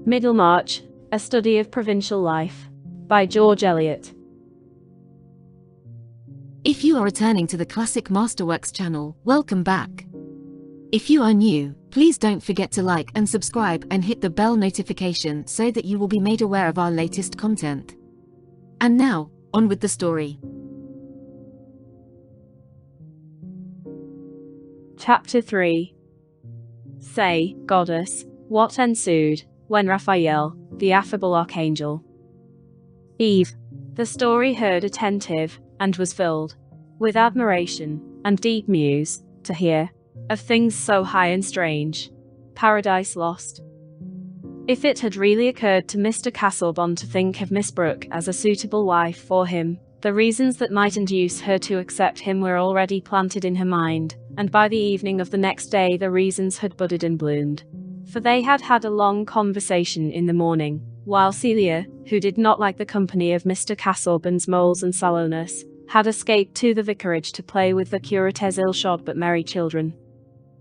Middlemarch, A Study of Provincial Life, by George Eliot. If you are returning to the Classic Masterworks channel, welcome back. If you are new, please don't forget to like and subscribe and hit the bell notification so that you will be made aware of our latest content. And now, on with the story. Chapter 3. Say, Goddess, what ensued when Raphael, the affable archangel. Eve. The story heard attentive, and was filled with admiration and deep muse to hear of things so high and strange. Paradise Lost. If it had really occurred to Mr. Castlebon to think of Miss Brooke as a suitable wife for him, the reasons that might induce her to accept him were already planted in her mind, and by the evening of the next day the reasons had budded and bloomed. For they had had a long conversation in the morning, while Celia, who did not like the company of Mr. Castlebon's moles and sallowness, had escaped to the vicarage to play with the curate's ill-shod but merry children.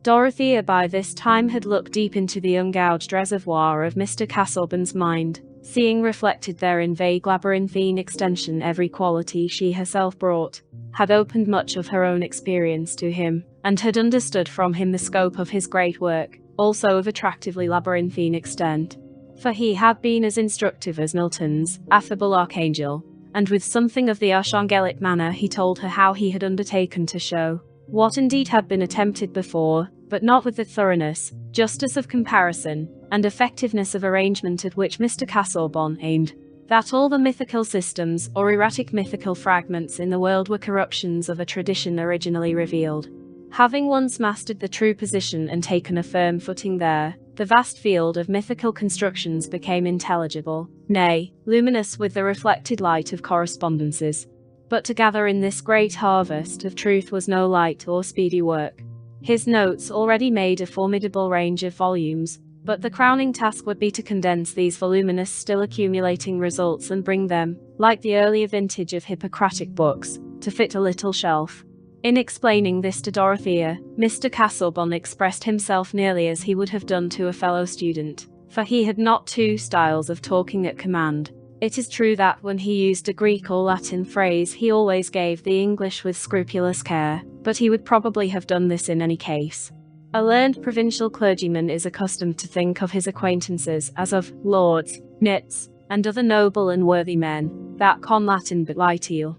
Dorothea by this time had looked deep into the ungouged reservoir of Mr. Castlebon's mind, seeing reflected there in vague labyrinthine extension every quality she herself brought, had opened much of her own experience to him, and had understood from him the scope of his great work, also of attractively labyrinthine extent. For he had been as instructive as Milton's affable archangel, and with something of the archangelic manner he told her how he had undertaken to show what indeed had been attempted before, but not with the thoroughness, justice of comparison, and effectiveness of arrangement at which Mr. Castlebon aimed, that all the mythical systems or erratic mythical fragments in the world were corruptions of a tradition originally revealed. Having once mastered the true position and taken a firm footing there, the vast field of mythical constructions became intelligible, nay, luminous with the reflected light of correspondences. But to gather in this great harvest of truth was no light or speedy work. His notes already made a formidable range of volumes, but the crowning task would be to condense these voluminous still accumulating results and bring them, like the earlier vintage of Hippocratic books, to fit a little shelf. In explaining this to Dorothea, Mr. Castlebon expressed himself nearly as he would have done to a fellow student, for he had not two styles of talking at command. It is true that when he used a Greek or Latin phrase he always gave the English with scrupulous care, but he would probably have done this in any case. A learned provincial clergyman is accustomed to think of his acquaintances as of lords, knights, and other noble and worthy men, that con Latin but little.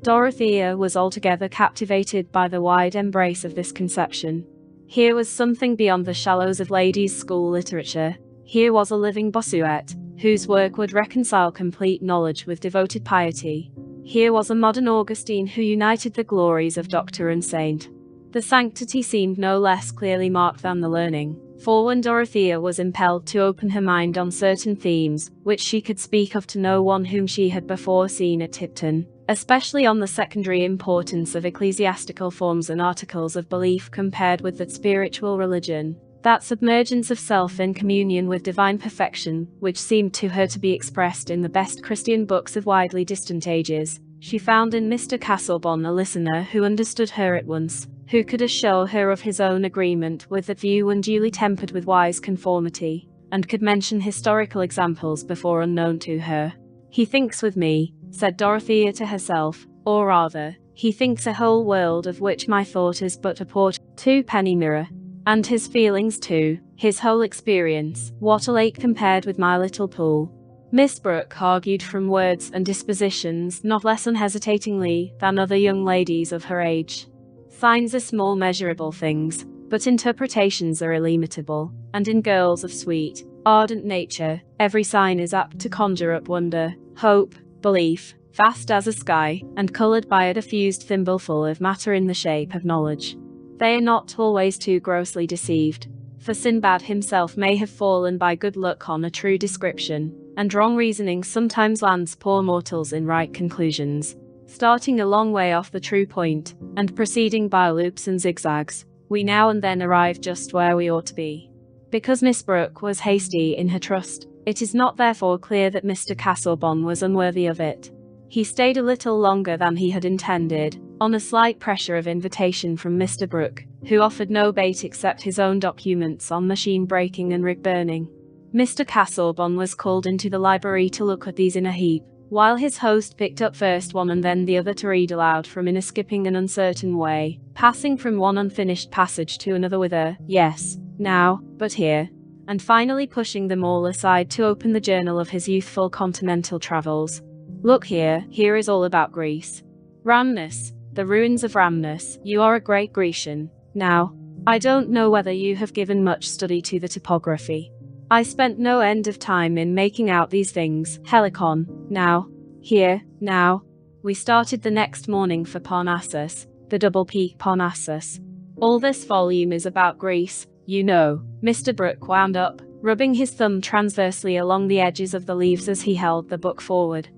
Dorothea was altogether captivated by the wide embrace of this conception. Here was something beyond the shallows of ladies' school literature. Here was a living Bossuet, whose work would reconcile complete knowledge with devoted piety. Here was a modern Augustine who united the glories of doctor and saint. The sanctity seemed no less clearly marked than the learning, for when Dorothea was impelled to open her mind on certain themes, which she could speak of to no one whom she had before seen at Tipton, especially on the secondary importance of ecclesiastical forms and articles of belief compared with that spiritual religion, that submergence of self in communion with divine perfection, which seemed to her to be expressed in the best Christian books of widely distant ages, she found in Mr. Castlebon a listener who understood her at once, who could assure her of his own agreement with that view and duly tempered with wise conformity, and could mention historical examples before unknown to her. He thinks with me, said Dorothea to herself, or rather, he thinks a whole world of which my thought is but a poor two-penny mirror. And his feelings too, his whole experience, what a lake compared with my little pool. Miss Brooke argued from words and dispositions not less unhesitatingly than other young ladies of her age. Signs are small measurable things, but interpretations are illimitable, and in girls of sweet, ardent nature, every sign is apt to conjure up wonder, hope, belief, vast as a sky, and coloured by a diffused thimbleful of matter in the shape of knowledge. They are not always too grossly deceived, for Sinbad himself may have fallen by good luck on a true description, and wrong reasoning sometimes lands poor mortals in right conclusions. Starting a long way off the true point, and proceeding by loops and zigzags, we now and then arrive just where we ought to be. Because Miss Brooke was hasty in her trust, it is not therefore clear that Mr. Castlebon was unworthy of it. He stayed a little longer than he had intended, on a slight pressure of invitation from Mr. Brooke, who offered no bait except his own documents on machine breaking and rig burning. Mr. Castlebon was called into the library to look at these in a heap, while his host picked up first one and then the other to read aloud from in a skipping and uncertain way, passing from one unfinished passage to another with a "yes, now, but here," and finally pushing them all aside to open the journal of his youthful continental travels. "Look here is all about Greece. Rhamnus, the ruins of Rhamnus. You are a great Grecian. Now, I don't know whether you have given much study to the topography. I spent no end of time in making out these things. Helicon, now, here, now." We started the next morning for Parnassus, the double peak Parnassus. "All this volume is about Greece, you know," Mr. Brooke wound up, rubbing his thumb transversely along the edges of the leaves as he held the book forward.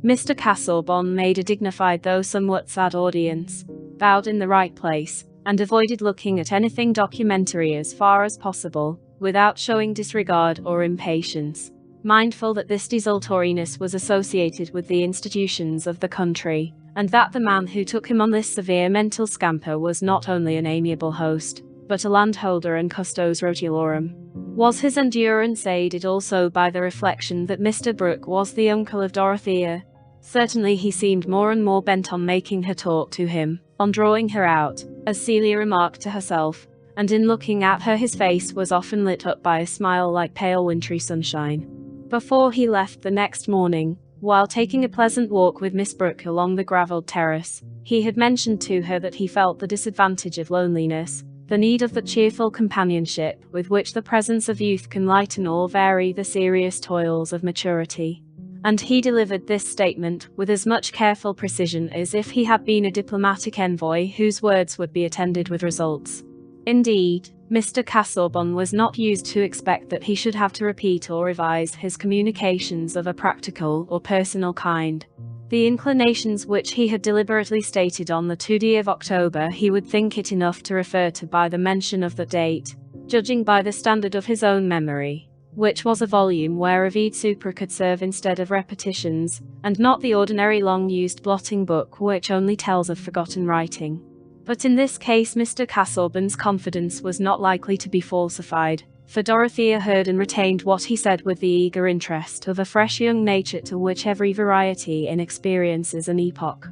Mr. Castlebon made a dignified though somewhat sad audience, bowed in the right place, and avoided looking at anything documentary as far as possible, without showing disregard or impatience, mindful that this desultoriness was associated with the institutions of the country, and that the man who took him on this severe mental scamper was not only an amiable host, but a landholder and custos rotulorum. Was his endurance aided also by the reflection that Mr. Brooke was the uncle of Dorothea? Certainly he seemed more and more bent on making her talk to him, on drawing her out, as Celia remarked to herself, and in looking at her his face was often lit up by a smile like pale wintry sunshine. Before he left the next morning, while taking a pleasant walk with Miss Brooke along the gravelled terrace, he had mentioned to her that he felt the disadvantage of loneliness, the need of the cheerful companionship with which the presence of youth can lighten or vary the serious toils of maturity. And he delivered this statement with as much careful precision as if he had been a diplomatic envoy whose words would be attended with results. Indeed, Mr. Castlebon was not used to expect that he should have to repeat or revise his communications of a practical or personal kind. The inclinations which he had deliberately stated on the 2nd of October he would think it enough to refer to by the mention of the date, judging by the standard of his own memory, which was a volume where a vide supra could serve instead of repetitions, and not the ordinary long-used blotting book which only tells of forgotten writing. But in this case Mr. Castlebon's confidence was not likely to be falsified, for Dorothea heard and retained what he said with the eager interest of a fresh young nature to which every variety in experience is an epoch.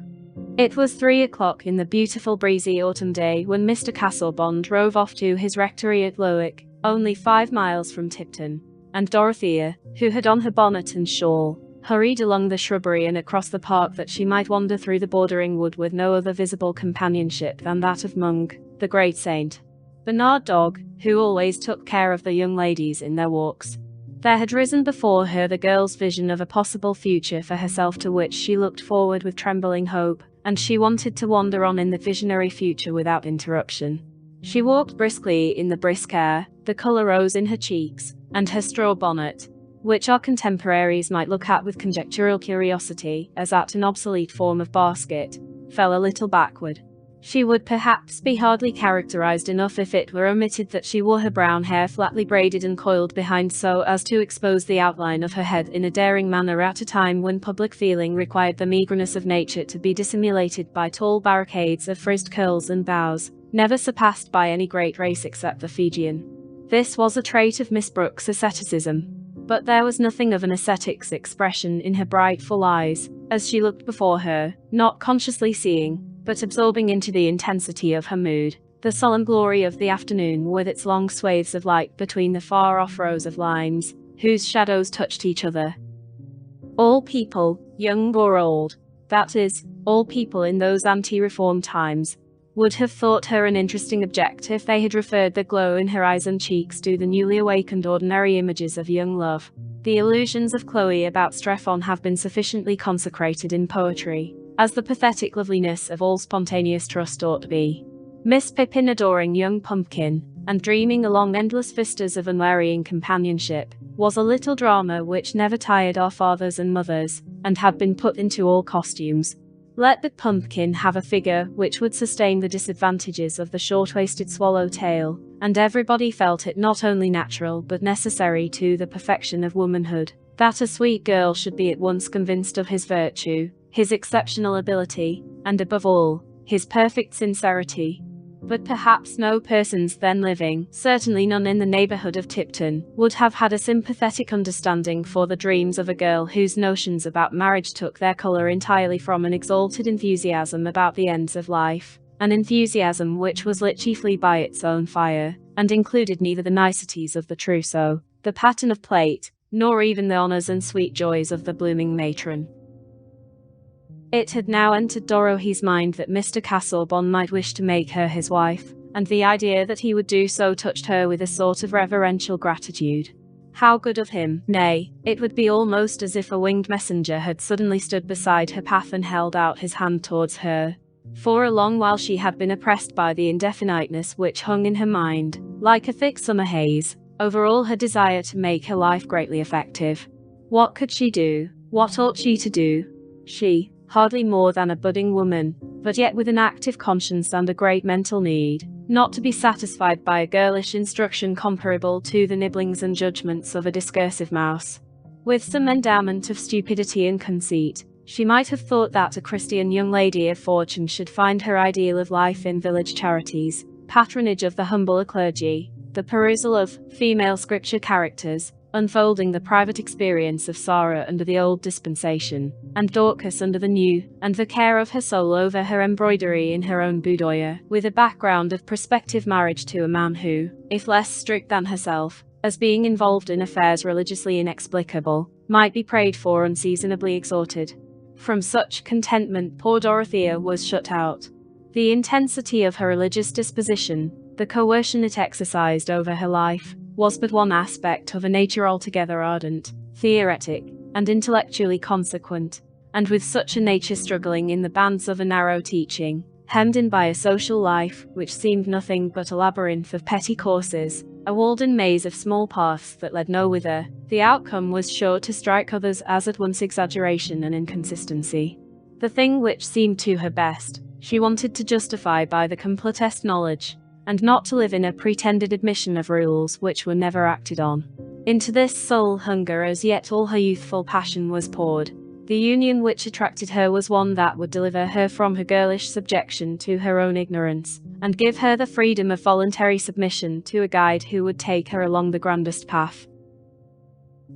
It was 3 o'clock in the beautiful breezy autumn day when Mr. Castlebon drove off to his rectory at Lowick, only 5 miles from Tipton, and Dorothea, who had on her bonnet and shawl, hurried along the shrubbery and across the park that she might wander through the bordering wood with no other visible companionship than that of Monk, the great Saint Bernard dog, who always took care of the young ladies in their walks. There had risen before her the girl's vision of a possible future for herself to which she looked forward with trembling hope, and she wanted to wander on in the visionary future without interruption. She walked briskly in the brisk air, the colour rose in her cheeks, and her straw bonnet, which our contemporaries might look at with conjectural curiosity as at an obsolete form of basket, fell a little backward. She would perhaps be hardly characterized enough if it were omitted that she wore her brown hair flatly braided and coiled behind so as to expose the outline of her head in a daring manner at a time when public feeling required the meagreness of nature to be dissimulated by tall barricades of frizzed curls and bows, never surpassed by any great race except the Fijian. This was a trait of Miss Brooke's asceticism, but there was nothing of an ascetic's expression in her bright full eyes, as she looked before her, not consciously seeing, but absorbing into the intensity of her mood, the solemn glory of the afternoon with its long swathes of light between the far-off rows of limes, whose shadows touched each other. All people, young or old, that is, all people in those anti-reform times, would have thought her an interesting object if they had referred the glow in her eyes and cheeks to the newly awakened ordinary images of young love. The illusions of Chloe about Strephon have been sufficiently consecrated in poetry, as the pathetic loveliness of all spontaneous trust ought to be. Miss Pippin adoring young Pumpkin, and dreaming along endless vistas of unwearying companionship, was a little drama which never tired our fathers and mothers, and had been put into all costumes. Let the Pumpkin have a figure which would sustain the disadvantages of the short-waisted swallow-tail, and everybody felt it not only natural but necessary to the perfection of womanhood, that a sweet girl should be at once convinced of his virtue, his exceptional ability, and above all, his perfect sincerity. but perhaps no persons then living, certainly none in the neighbourhood of Tipton, would have had a sympathetic understanding for the dreams of a girl whose notions about marriage took their colour entirely from an exalted enthusiasm about the ends of life, an enthusiasm which was lit chiefly by its own fire, and included neither the niceties of the trousseau, the pattern of plate, nor even the honours and sweet joys of the blooming matron. It had now entered Dorothy's mind that Mr. Castlebon might wish to make her his wife, and the idea that he would do so touched her with a sort of reverential gratitude. How good of him! Nay, it would be almost as if a winged messenger had suddenly stood beside her path and held out his hand towards her. For a long while she had been oppressed by the indefiniteness which hung in her mind, like a thick summer haze, over all her desire to make her life greatly effective. What could she do? What ought she to do? She, hardly more than a budding woman, but yet with an active conscience and a great mental need, not to be satisfied by a girlish instruction comparable to the nibblings and judgments of a discursive mouse. With some endowment of stupidity and conceit, she might have thought that a Christian young lady of fortune should find her ideal of life in village charities, patronage of the humbler clergy, the perusal of female scripture characters, unfolding the private experience of Sarah under the old dispensation, and Dorcas under the new, and the care of her soul over her embroidery in her own boudoir, with a background of prospective marriage to a man who, if less strict than herself, as being involved in affairs religiously inexplicable, might be prayed for unseasonably exhorted. From such contentment poor Dorothea was shut out. The intensity of her religious disposition, the coercion it exercised over her life, was but one aspect of a nature altogether ardent, theoretic, and intellectually consequent, and with such a nature struggling in the bands of a narrow teaching, hemmed in by a social life which seemed nothing but a labyrinth of petty courses, a walled-in maze of small paths that led nowhither, the outcome was sure to strike others as at once exaggeration and inconsistency. The thing which seemed to her best, she wanted to justify by the completest knowledge, and not to live in a pretended admission of rules which were never acted on. Into this soul hunger as yet all her youthful passion was poured. The union which attracted her was one that would deliver her from her girlish subjection to her own ignorance, and give her the freedom of voluntary submission to a guide who would take her along the grandest path.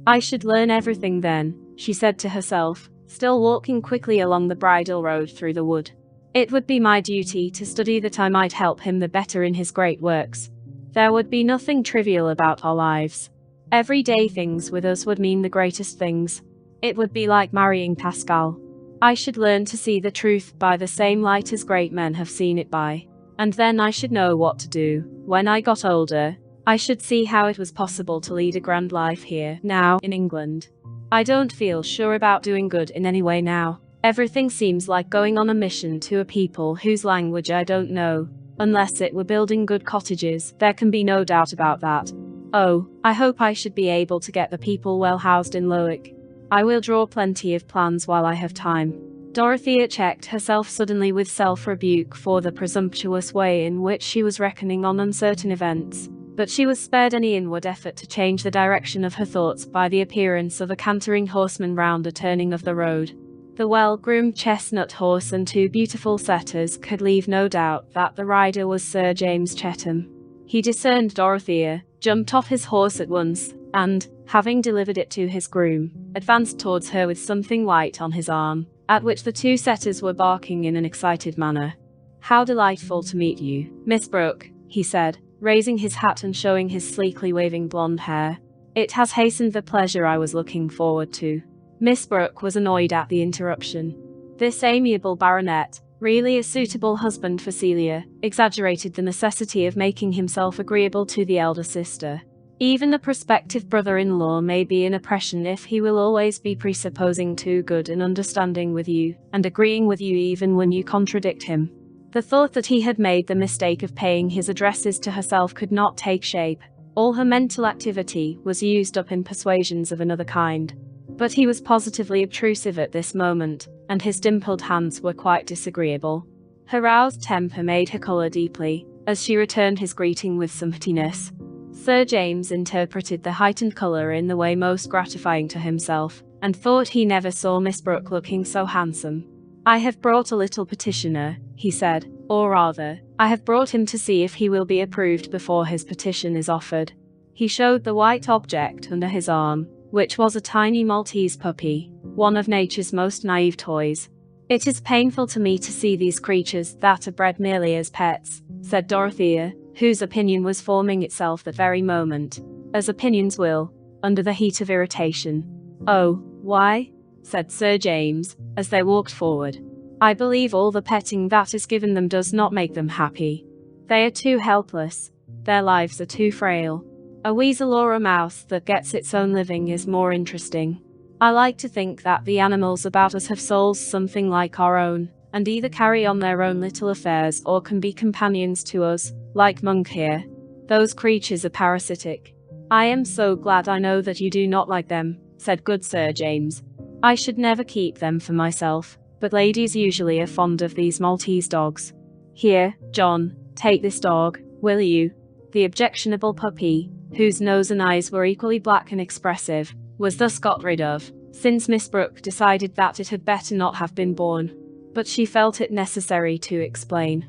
I should learn everything then, she said to herself, still walking quickly along the bridle road through the wood. It would be my duty to study that I might help him the better in his great works. There would be nothing trivial about our lives. Everyday things with us would mean the greatest things. It would be like marrying Pascal. I should learn to see the truth by the same light as great men have seen it by. And then I should know what to do. When I got older, I should see how it was possible to lead a grand life here, now, in England. I don't feel sure about doing good in any way now. Everything seems like going on a mission to a people whose language I don't know. Unless it were building good cottages, there can be no doubt about that. Oh, I hope I should be able to get the people well housed in Lowick. I will draw plenty of plans while I have time. Dorothea checked herself suddenly with self-rebuke for the presumptuous way in which she was reckoning on uncertain events, but she was spared any inward effort to change the direction of her thoughts by the appearance of a cantering horseman round a turning of the road. The well-groomed chestnut horse and two beautiful setters could leave no doubt that the rider was Sir James Chetham. He discerned Dorothea, jumped off his horse at once, and, having delivered it to his groom, advanced towards her with something white on his arm, at which the two setters were barking in an excited manner. "How delightful to meet you, Miss Brooke," he said, raising his hat and showing his sleekly waving blonde hair. "It has hastened the pleasure I was looking forward to." Miss Brooke was annoyed at the interruption. This amiable baronet, really a suitable husband for Celia, exaggerated the necessity of making himself agreeable to the elder sister. Even the prospective brother-in-law may be an oppression if he will always be presupposing too good an understanding with you, and agreeing with you even when you contradict him. The thought that he had made the mistake of paying his addresses to herself could not take shape. All her mental activity was used up in persuasions of another kind. But he was positively obtrusive at this moment, and his dimpled hands were quite disagreeable. Her roused temper made her colour deeply, as she returned his greeting with some haughtiness. Sir James interpreted the heightened colour in the way most gratifying to himself, and thought he never saw Miss Brooke looking so handsome. "I have brought a little petitioner," he said, Or rather, I have brought him to see if he will be approved before his petition is offered." He showed the white object under his arm, which was a tiny Maltese puppy, one of nature's most naive toys. "It is painful to me to see these creatures that are bred merely as pets," said Dorothea, whose opinion was forming itself that very moment, as opinions will, under the heat of irritation. "Oh, why?" said Sir James, as they walked forward. "I believe all the petting that is given them does not make them happy. They are too helpless. Their lives are too frail. A weasel or a mouse that gets its own living is more interesting. I like to think that the animals about us have souls something like our own, and either carry on their own little affairs or can be companions to us, like Monk here. Those creatures are parasitic." "I am so glad I know that you do not like them," said good Sir James. "I should never keep them for myself, but ladies usually are fond of these Maltese dogs. Here, John, take this dog, will you?" The objectionable puppy, whose nose and eyes were equally black and expressive, was thus got rid of, since Miss Brooke decided that it had better not have been born. But she felt it necessary to explain.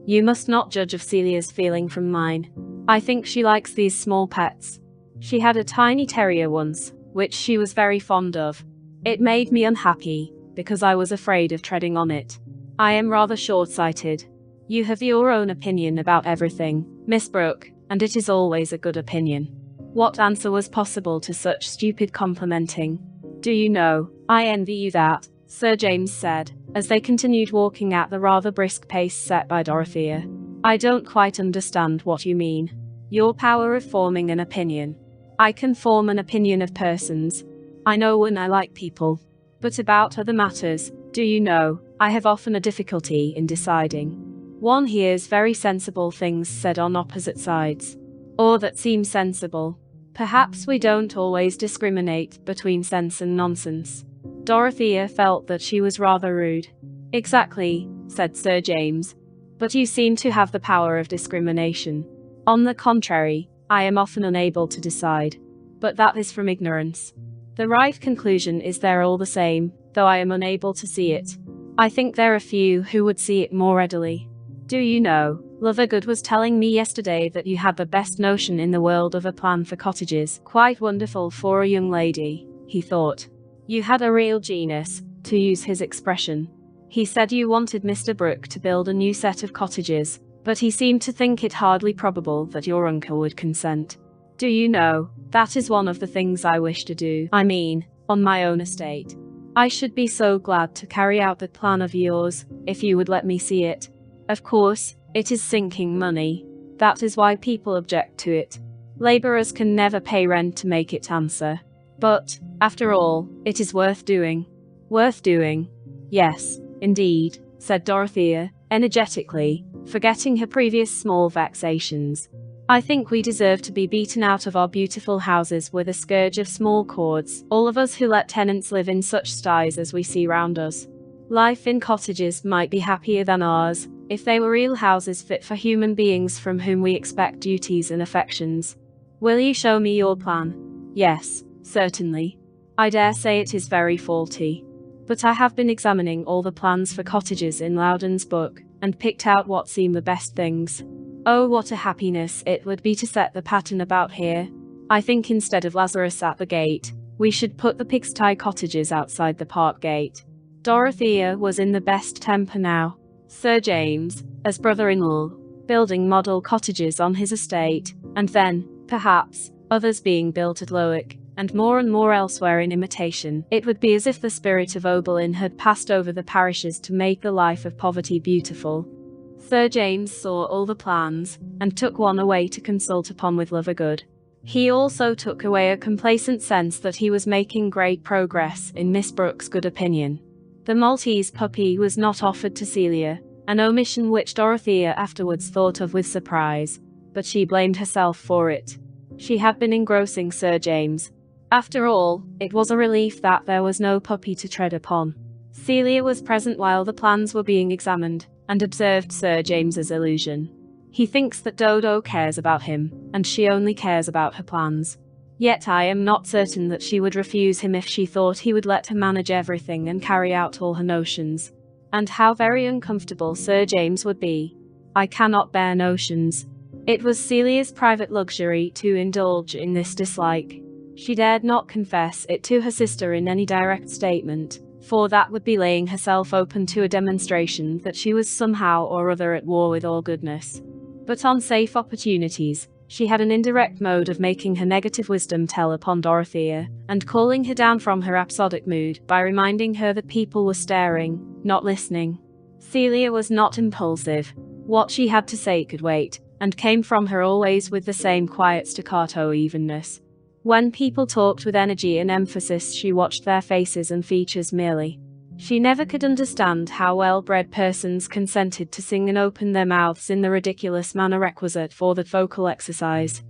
"You must not judge of Celia's feeling from mine. I think she likes these small pets. She had a tiny terrier once, which she was very fond of. It made me unhappy, because I was afraid of treading on it. I am rather short-sighted. You have your own opinion about everything, Miss Brooke, and it is always a good opinion." What answer was possible to such stupid complimenting? "Do you know, I envy you that," Sir James said, as they continued walking at the rather brisk pace set by Dorothea. "I don't quite understand what you mean. Your power of forming an opinion. I can form an opinion of persons. I know when I like people. But about other matters, do you know, I have often a difficulty in deciding. One hears very sensible things said on opposite sides, or that seem sensible. Perhaps we don't always discriminate between sense and nonsense." Dorothea felt that she was rather rude. "Exactly," said Sir James. "But you seem to have the power of discrimination. On the contrary, I am often unable to decide. But that is from ignorance. The right conclusion is there all the same, though I am unable to see it. I think there are few who would see it more readily. Do you know, Lovergood was telling me yesterday that you had the best notion in the world of a plan for cottages. Quite wonderful for a young lady, he thought. You had a real genius, to use his expression. He said you wanted Mr. Brooke to build a new set of cottages, but he seemed to think it hardly probable that your uncle would consent. Do you know, that is one of the things I wish to do. I mean, on my own estate. I should be so glad to carry out that plan of yours, if you would let me see it. Of course, it is sinking money. That is why people object to it. Labourers can never pay rent to make it answer. But, after all, it is worth doing. Worth doing? Yes, indeed, said Dorothea, energetically, forgetting her previous small vexations. I think we deserve to be beaten out of our beautiful houses with a scourge of small cords, all of us who let tenants live in such sties as we see round us. Life in cottages might be happier than ours, if they were real houses fit for human beings from whom we expect duties and affections. Will you show me your plan? Yes, certainly. I dare say it is very faulty. But I have been examining all the plans for cottages in Loudon's book, and picked out what seem the best things. Oh, what a happiness it would be to set the pattern about here. I think instead of Lazarus at the gate, we should put the pigsty cottages outside the park gate. Dorothea was in the best temper now. Sir James, as brother-in-law, building model cottages on his estate, and then, perhaps, others being built at Lowick, and more elsewhere in imitation. It would be as if the spirit of Oberlin had passed over the parishes to make the life of poverty beautiful. Sir James saw all the plans, and took one away to consult upon with Lovergood. He also took away a complacent sense that he was making great progress in Miss Brooke's good opinion. The Maltese puppy was not offered to Celia, an omission which Dorothea afterwards thought of with surprise, but she blamed herself for it. She had been engrossing Sir James. After all, it was a relief that there was no puppy to tread upon. Celia was present while the plans were being examined, and observed Sir James's illusion. He thinks that Dodo cares about him, and she only cares about her plans. Yet I am not certain that she would refuse him if she thought he would let her manage everything and carry out all her notions. and how very uncomfortable Sir James would be. I cannot bear notions. It was Celia's private luxury to indulge in this dislike. She dared not confess it to her sister in any direct statement, for that would be laying herself open to a demonstration that she was somehow or other at war with all goodness. But on safe opportunities, she had an indirect mode of making her negative wisdom tell upon Dorothea, and calling her down from her rhapsodic mood by reminding her that people were staring, not listening. Celia was not impulsive. What she had to say could wait, and came from her always with the same quiet staccato evenness. When people talked with energy and emphasis, she watched their faces and features merely. She never could understand how well-bred persons consented to sing and open their mouths in the ridiculous manner requisite for that vocal exercise.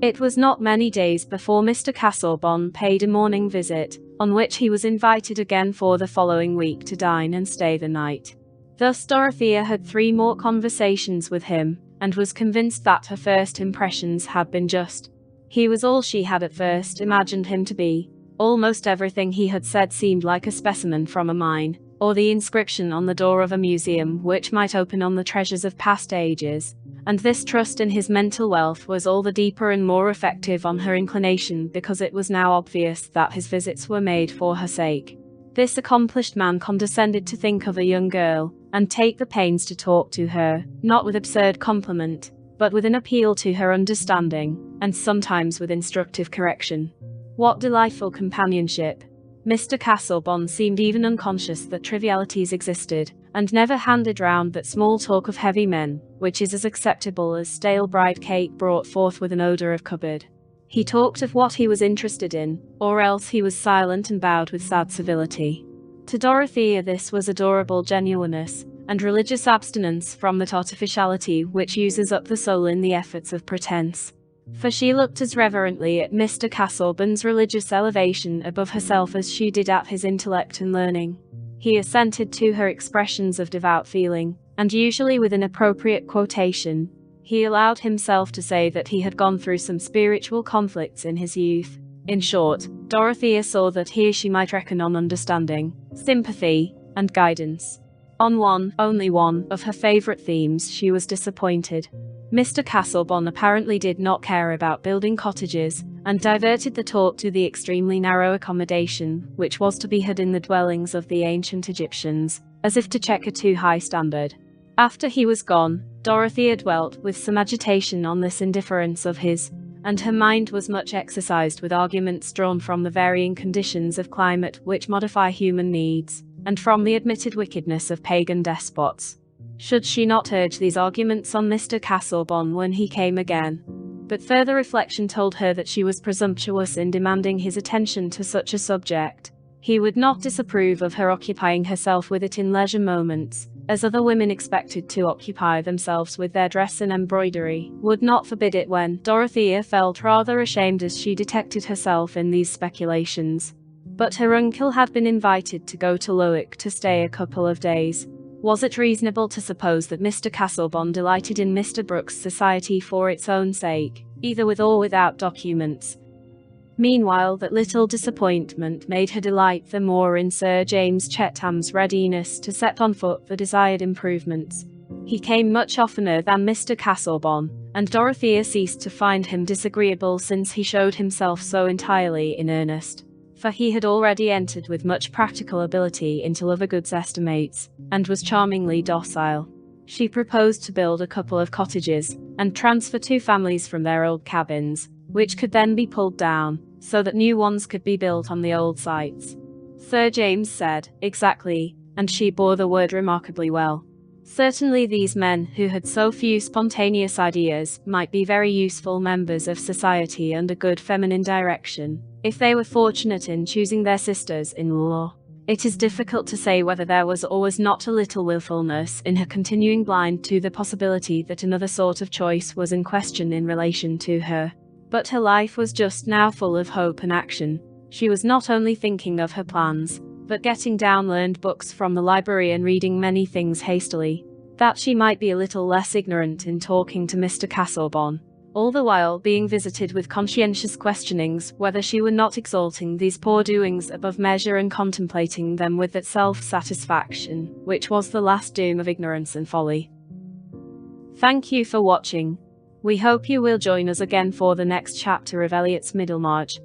It was not many days before Mr. Casaubon paid a morning visit, on which he was invited again for the following week to dine and stay the night. Thus Dorothea had 3 more conversations with him, and was convinced that her first impressions had been just. He was all she had at first imagined him to be. Almost everything he had said seemed like a specimen from a mine, or the inscription on the door of a museum which might open on the treasures of past ages, and this trust in his mental wealth was all the deeper and more effective on her inclination because it was now obvious that his visits were made for her sake. This accomplished man condescended to think of a young girl, and take the pains to talk to her, not with absurd compliment, but with an appeal to her understanding, and sometimes with instructive correction. What delightful companionship! Mr. Casaubon seemed even unconscious that trivialities existed, and never handed round that small talk of heavy men, which is as acceptable as stale bride cake brought forth with an odour of cupboard. He talked of what he was interested in, or else he was silent and bowed with sad civility. To Dorothea this was adorable genuineness, and religious abstinence from that artificiality which uses up the soul in the efforts of pretense. For she looked as reverently at Mr. Casaubon's religious elevation above herself as she did at his intellect and learning. He assented to her expressions of devout feeling, and usually with an appropriate quotation. He allowed himself to say that he had gone through some spiritual conflicts in his youth. In short, Dorothea saw that here she might reckon on understanding, sympathy, and guidance. On only one, of her favourite themes she was disappointed. Mr. Casaubon apparently did not care about building cottages, and diverted the talk to the extremely narrow accommodation which was to be had in the dwellings of the ancient Egyptians, as if to check a too high standard. After he was gone, Dorothea dwelt with some agitation on this indifference of his, and her mind was much exercised with arguments drawn from the varying conditions of climate which modify human needs, and from the admitted wickedness of pagan despots. Should she not urge these arguments on Mr. Casaubon when he came again? But further reflection told her that she was presumptuous in demanding his attention to such a subject. He would not disapprove of her occupying herself with it in leisure moments, as other women expected to occupy themselves with their dress and embroidery, would not forbid it when Dorothea felt rather ashamed as she detected herself in these speculations. But her uncle had been invited to go to Lowick to stay a couple of days. Was it reasonable to suppose that Mr. Casaubon delighted in Mr. Brooke's society for its own sake, either with or without documents? Meanwhile, that little disappointment made her delight the more in Sir James Chetham's readiness to set on foot the desired improvements. He came much oftener than Mr. Casaubon, and Dorothea ceased to find him disagreeable since he showed himself so entirely in earnest. For he had already entered with much practical ability into Lovergood's estimates, and was charmingly docile. She proposed to build a couple of cottages, and transfer 2 families from their old cabins, which could then be pulled down, so that new ones could be built on the old sites. Sir James said, exactly, and she bore the word remarkably well. Certainly these men, who had so few spontaneous ideas, might be very useful members of society under good feminine direction, if they were fortunate in choosing their sisters-in-law. It is difficult to say whether there was or was not a little wilfulness in her continuing blind to the possibility that another sort of choice was in question in relation to her. But her life was just now full of hope and action. She was not only thinking of her plans, but getting down learned books from the library and reading many things hastily, that she might be a little less ignorant in talking to Mr. Casaubon. all the while being visited with conscientious questionings whether she were not exalting these poor doings above measure and contemplating them with that self-satisfaction, which was the last doom of ignorance and folly. Thank you for watching. We hope you will join us again for the next chapter of Eliot's Middlemarch.